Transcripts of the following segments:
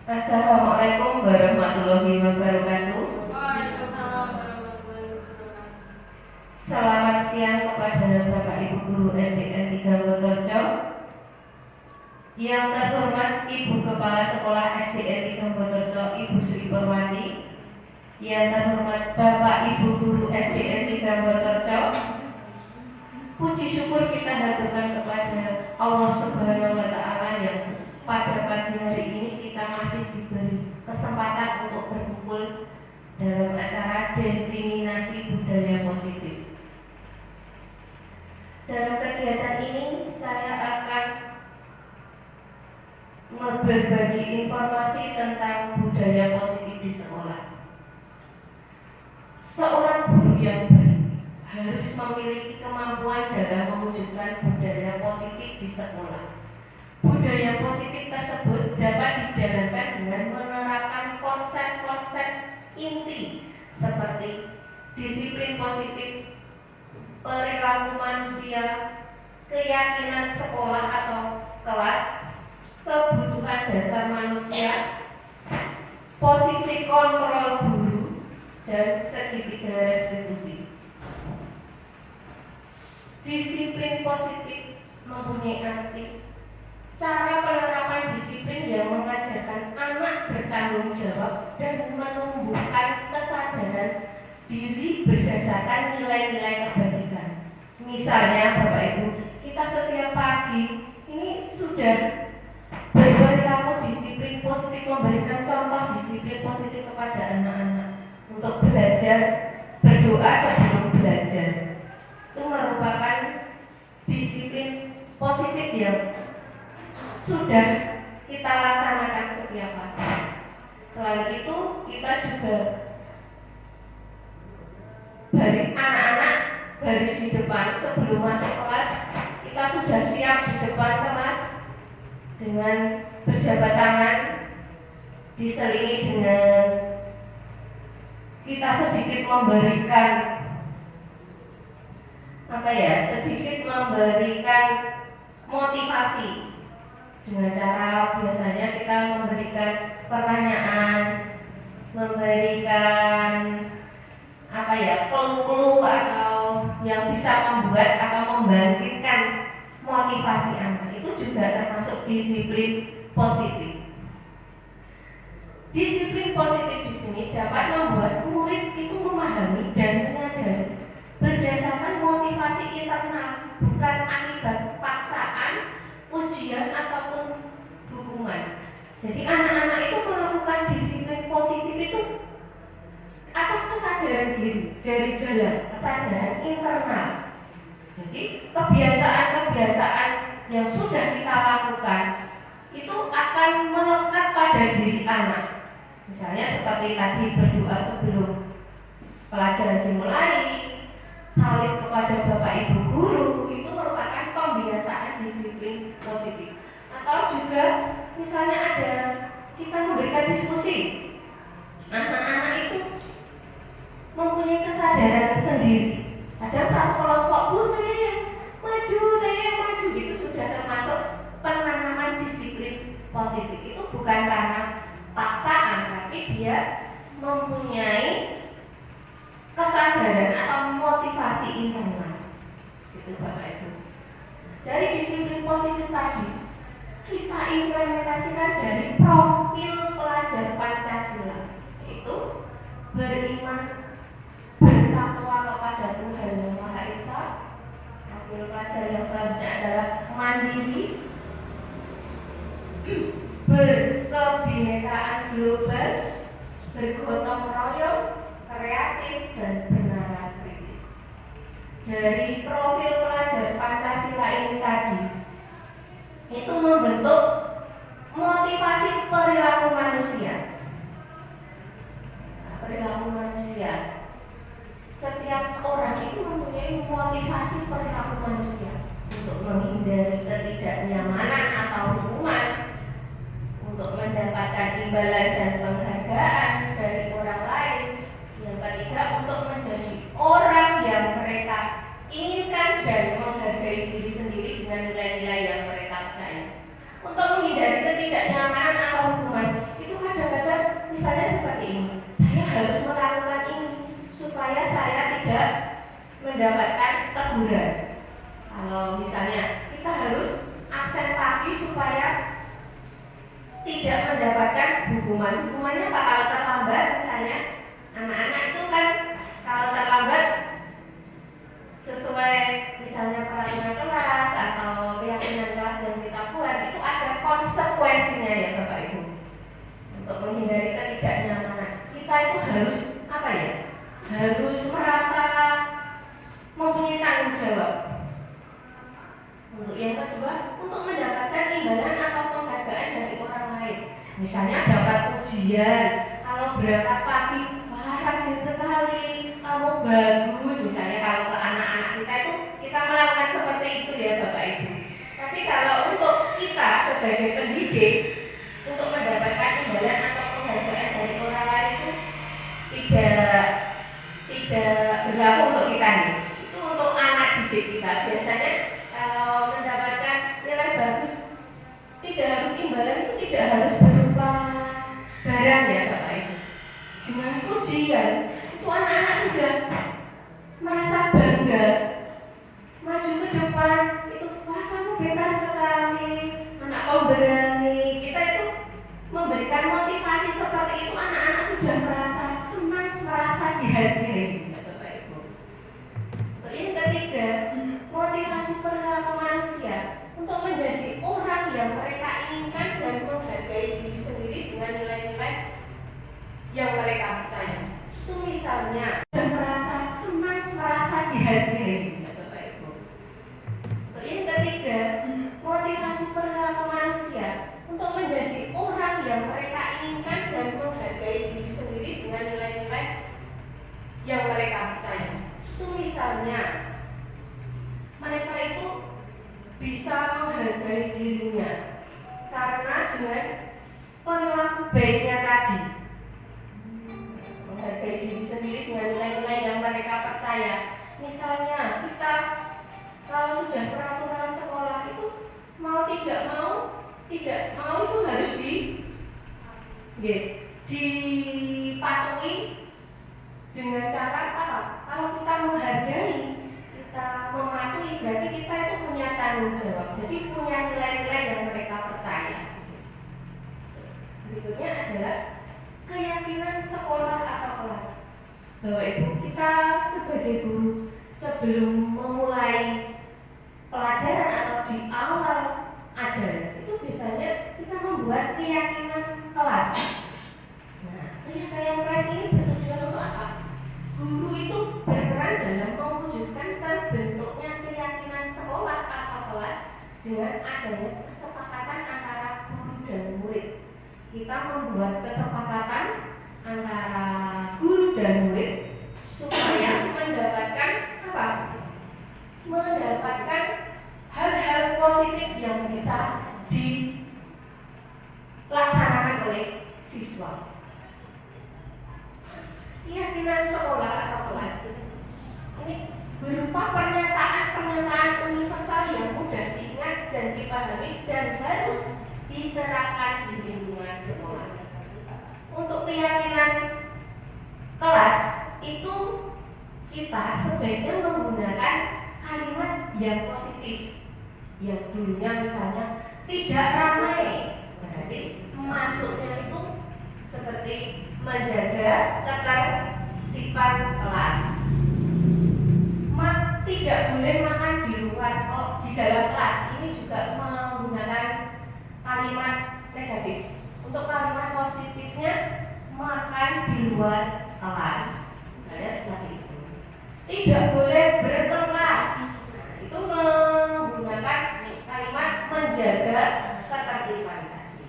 Assalamualaikum warahmatullahi wabarakatuh. Waalaikumsalam warahmatullahi wabarakatuh. Selamat siang kepada Bapak Ibu Guru SDN 3 Wotorjo, yang terhormat Ibu Kepala Sekolah SDN 3 Wotorjo, Ibu Sri Purwati, yang terhormat Bapak Ibu Guru SDN 3 Wotorjo. Puji syukur kita haturkan kepada Allah Subhanahu wa Ta'ala yang pada pagi hari ini kita masih diberi kesempatan untuk berkumpul dalam acara diseminasi budaya positif. Dalam kegiatan ini saya akan berbagi informasi tentang budaya positif di sekolah. Seorang guru yang baik harus memiliki kemampuan dalam mewujudkan budaya positif di sekolah. Budaya positif tersebut dapat dijalankan dengan menerapkan konsep-konsep inti seperti disiplin positif, perilaku manusia, keyakinan sekolah atau kelas, kebutuhan dasar manusia, posisi kontrol guru, dan segitiga restitusi. Disiplin positif mempunyai arti cara penerapan disiplin yang mengajarkan anak bertanggung jawab dan menumbuhkan kesadaran diri berdasarkan nilai-nilai kebajikan. Misalnya Bapak Ibu, kita setiap pagi ini sudah berperilaku disiplin positif, memberikan contoh disiplin positif kepada anak-anak untuk belajar, berdoa sebelum belajar. Itu merupakan disiplin positif yang sudah kita laksanakan setiap hari. Selain itu, kita juga bagi anak-anak baris di depan sebelum masuk kelas, kita sudah siap di depan kelas dengan berjabat tangan, diselingi dengan kita sedikit memberikan sedikit memberikan motivasi dengan cara biasanya kita memberikan pertanyaan, memberikan clue atau yang bisa membuat atau membangkitkan motivasi anak. Itu juga termasuk disiplin positif. Disiplin positif di sini dapat membuat murid itu memahami dan menyadari berdasarkan motivasi internal, bukan akibat paksaan, ujian ataupun dukungan. Jadi anak-anak itu melakukan disiplin positif itu atas kesadaran diri dari dalam, kesadaran internal. Jadi kebiasaan-kebiasaan yang sudah kita lakukan itu akan melekat pada diri anak. Misalnya seperti tadi berdoa sebelum pelajaran dimulai, saling kepada Bapak Ibu Guru, itu merupakan pembiasaan disiplin positif. Atau juga misalnya ada kita memberikan diskusi, anak-anak itu mempunyai kesadaran sendiri. Ada satu kelompok, saya yang maju, itu sudah termasuk penanaman disiplin positif. Itu bukan karena paksaan, tapi dia mempunyai kesadaran atau motivasi internal. Itu Bapak Ibu. Dari disiplin positif tadi, kita implementasikan dari profil pelajar Pancasila, yaitu beriman, bertakwa kepada Tuhan Yang Maha Esa. Profil pelajar yang selanjutnya adalah mandiri, berkebinekaan global, bergotong royong, kreatif, dan benaran kritis. Dari profil pelajar Pancasila ini tadi, itu membentuk motivasi perilaku manusia. Perilaku manusia, setiap orang itu mempunyai motivasi perilaku manusia untuk menghindari ketidaknyamanan atau hukuman, untuk mendapatkan imbalan dan penghargaan dari orang lain. Yang ketiga, untuk menjadi orang yang mereka inginkan dan menghargai diri sendiri dengan nilai-nilai yang mereka percaya. Untuk menghindari ketidaknyamanan atau hukuman, itu ini. Saya harus melakukan ini supaya saya tidak mendapatkan teguran. Kalau misalnya kita harus absen pagi supaya tidak mendapatkan hukuman. Hukumannya apa? Kalau terlambat, misalnya anak-anak itu kan kalau terlambat sesuai misalnya peraturan kelas atau keyakinan kelas yang kita buat, itu ada konsekuensinya ya Bapak Ibu. Untuk menghindari ketidaknyamanan, kita itu harus apa ya? Harus merasa mempunyai tanggung jawab. Untuk yang kedua, untuk mendapatkan imbalan atau penghargaan dari orang lain. Misalnya dapat ujian, kalau berangkat pagi, wah rajin sekali, kamu bagus. Misalnya kalau ke anak-anak kita itu kita melakukan seperti itu ya Bapak Ibu. Tapi kalau untuk kita sebagai pendidik, untuk mendapatkan imbalan atau penghargaan dari orang lain itu tidak berlaku untuk kita nih. Itu untuk anak didik kita. Biasanya kalau mendapatkan nilai bagus, tidak harus imbalan, itu tidak harus berupa barang ya Bapak Ibu. Dengan ujian itu anak-anak sudah merasa bangga, maju ke depan, itu wah kamu pintar sekali, anak pemberani. Kita itu memberikan motivasi seperti itu, anak-anak sudah merasa senang, merasa dihargai ya Bapak Ibu. Yang ketiga, motivasi perilaku manusia untuk menjadi orang yang mereka inginkan dan menghargai diri sendiri dengan nilai-nilai yang mereka percaya. Itu misalnya dan merasa senang, merasa dihargai ya Bapak Ibu. Yang ketiga, motivasi perilaku manusia untuk menjadi orang yang mereka inginkan dan menghargai diri sendiri dengan nilai-nilai yang mereka percaya. Itu misalnya mereka itu bisa menghargai dirinya karena dengan perilaku baiknya tadi, menghargai diri sendiri dengan nilai-nilai yang mereka percaya. Misalnya kita kalau sudah peraturan sekolah itu mau tidak mau itu harus dipatuhi dengan cara apa? Kalau kita menghargai, kita mematuhi, berarti kita itu punya tanggung jawab. Jadi punya nilai-nilai yang mereka percaya. Berikutnya adalah keyakinan sekolah atau kelas. Bapak Ibu, kita sebagai guru sebelum memulai pelajaran atau di awal ajaran itu biasanya kita membuat keyakinan kelas. Nah, keyakinan kelas ini bertujuan untuk apa? Guru itu berperan dalam mewujudkan terbentuknya keyakinan sekolah atau kelas dengan adanya kesepakatan antara guru dan murid. Kita membuat kesepakatan antara guru dan murid supaya mendapatkan apa? Mendapatkan hal-hal positif yang bisa dilaksanakan oleh siswa. Keyakinan sekolah atau kelas ini berupa pernyataan universal yang mudah diingat dan dipahami dan harus diterapkan di lingkungan sekolah. Untuk keyakinan kelas itu kita sebaiknya menggunakan kalimat yang positif, yang dulunya misalnya tidak ramai, berarti masuknya itu seperti menjaga ketertiban kelas. Tidak boleh makan di luar, di dalam kelas. Ini juga menggunakan kalimat negatif. Untuk kalimat positifnya, makan di luar kelas. Misalnya seperti itu. Tidak boleh bertengkar. Nah, itu menggunakan kalimat menjaga ketertiban tadi.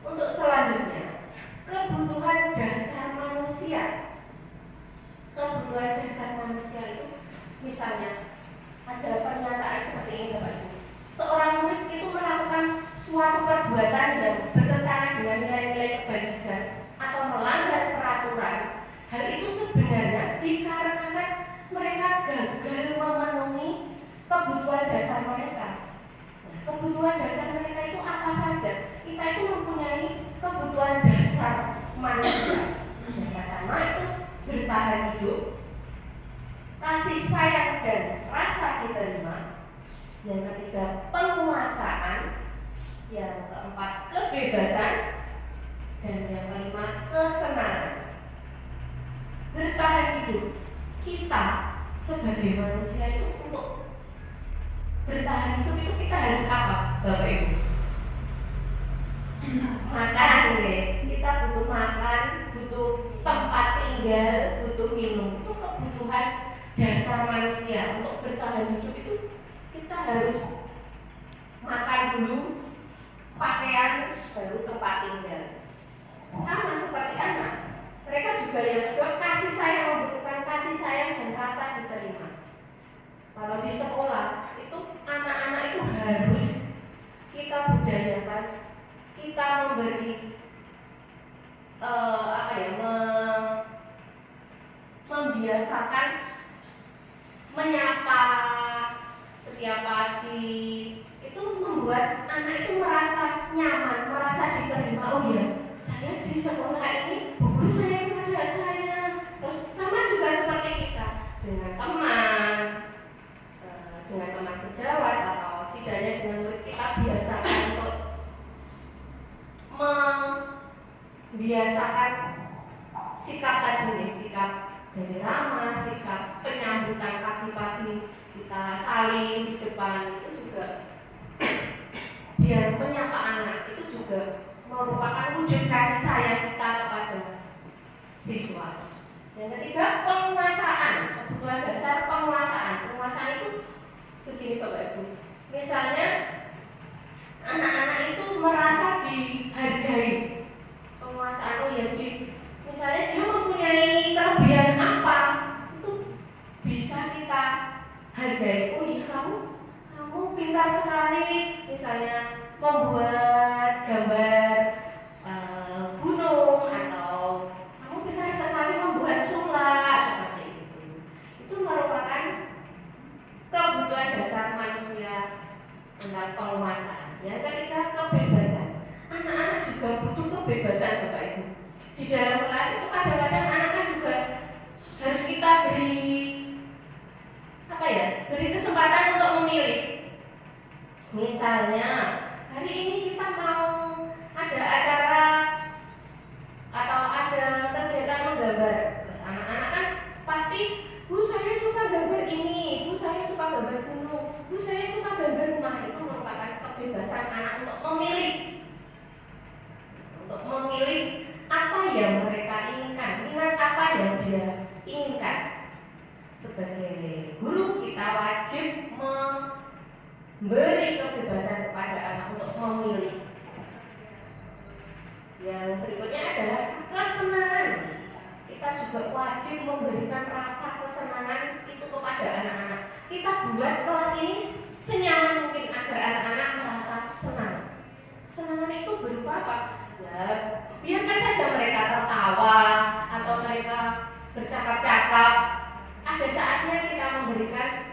Untuk selanjutnya, kebutuhan dasar manusia. Kebutuhan dasar manusia itu misalnya ada pernyataan seperti ini Bapak Ibu. Seorang murid itu melakukan suatu perbuatan yang bertentangan dengan nilai-nilai kebajikan atau melanggar peraturan. Hal itu sebenarnya dikarenakan mereka gagal memenuhi kebutuhan dasar mereka. Kebutuhan dasar mereka itu apa saja? Kita itu mempunyai kebutuhan dasar manusia. Yang pertama itu bertahan hidup, kasih sayang dan rasa diterima. Yang ketiga penguasaan. Yang keempat kebebasan. Dan yang kelima kesenangan. Bertahan hidup, kita sebagai manusia itu untuk bertahan hidup itu kita harus apa, Bapak Ibu? Makan, kita butuh makan, butuh tempat tinggal, butuh minum. Itu kebutuhan dasar manusia. Untuk bertahan hidup itu kita harus makan dulu, pakaian, baru tempat tinggal. Sama seperti anak, mereka juga yang kedua kasih sayang, membutuhkan kasih sayang dan rasa diterima. Kalau di sekolah itu anak-anak itu harus kita budayakan, kita memberi membiasakan menyapa setiap pagi. Itu membuat anak itu merasa nyaman, merasa diterima. Oh iya, saya di sekolah ini guru saya saja saya. Terus sama juga seperti kita dengan teman sejawat atau tidak hanya dengan murid, kita biasakan untuk membiasakan sikap tadi, sikap dari ramah, sikap penyambutan pagi-pagi, kita saling di depan. Itu juga biar menyapa anak itu juga merupakan wujud kasih sayang kita kepada siswa. Yang ketiga penguasaan, kebutuhan dasar penguasaan. Penguasaan itu begini Bapak Ibu. Misalnya anak-anak itu merasa dihargai. Penguasaan misalnya dia mempunyai kelebihan apa, itu bisa kita hargai. Oh iya, kamu pintar sekali, misalnya membuat gambar gunung, atau kamu pintar sekali membuat sulap, seperti itu. Itu merupakan kebutuhan dasar manusia tentang penguasaan. Yang ketiga kebebasan. Anak-anak juga butuh kebebasan Bapak Ibu. Di dalam kelas itu kadang-kadang anak-anak juga harus kita beri kesempatan untuk memilih. Misalnya hari ini kita mau ada acara atau ada kegiatan menggambar. Terus anak-anak kan pasti, Bu saya suka gambar ini, Bu saya suka gambar gunung, Bu saya suka gambar rumah. Itu merupakan kebebasan anak untuk memilih. Untuk memilih apa yang mereka inginkan, minat apa yang dia inginkan. Sebagai guru kita wajib memberi kebebasan kepada anak untuk memilih. Yang berikutnya adalah kesenangan. Kita juga wajib memberikan rasa kesenangan itu kepada anak-anak. Kita buat kelas ini senyaman mungkin agar anak-anak merasa senang. Kesenangan itu berupa apa? Ya, biarkan saja mereka tertawa atau mereka bercakap-cakap. Ada saatnya kita memberikan